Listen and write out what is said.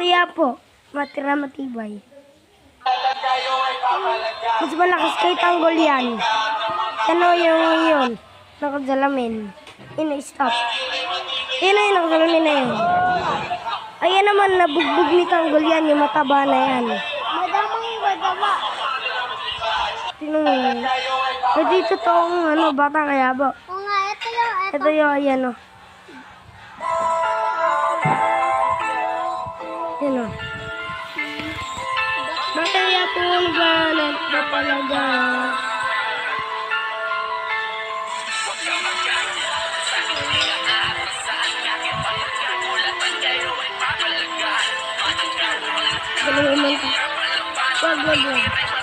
Kaya po, matira matibay. Mas malakas kay tanggol yan. Ano yung yun? Nakasalamin. Stop. Yan na yun, nakasalamin na yun. Ayan naman, nabugbog ni tanggol yan, yung mataba na yan. Madama. Tingnan mo yun. Dito toong bata kaya ba? Oo nga, ito. Ito yung ayan o. Yan o. Bata kaya po galit na talaga. Galing naman. Wag.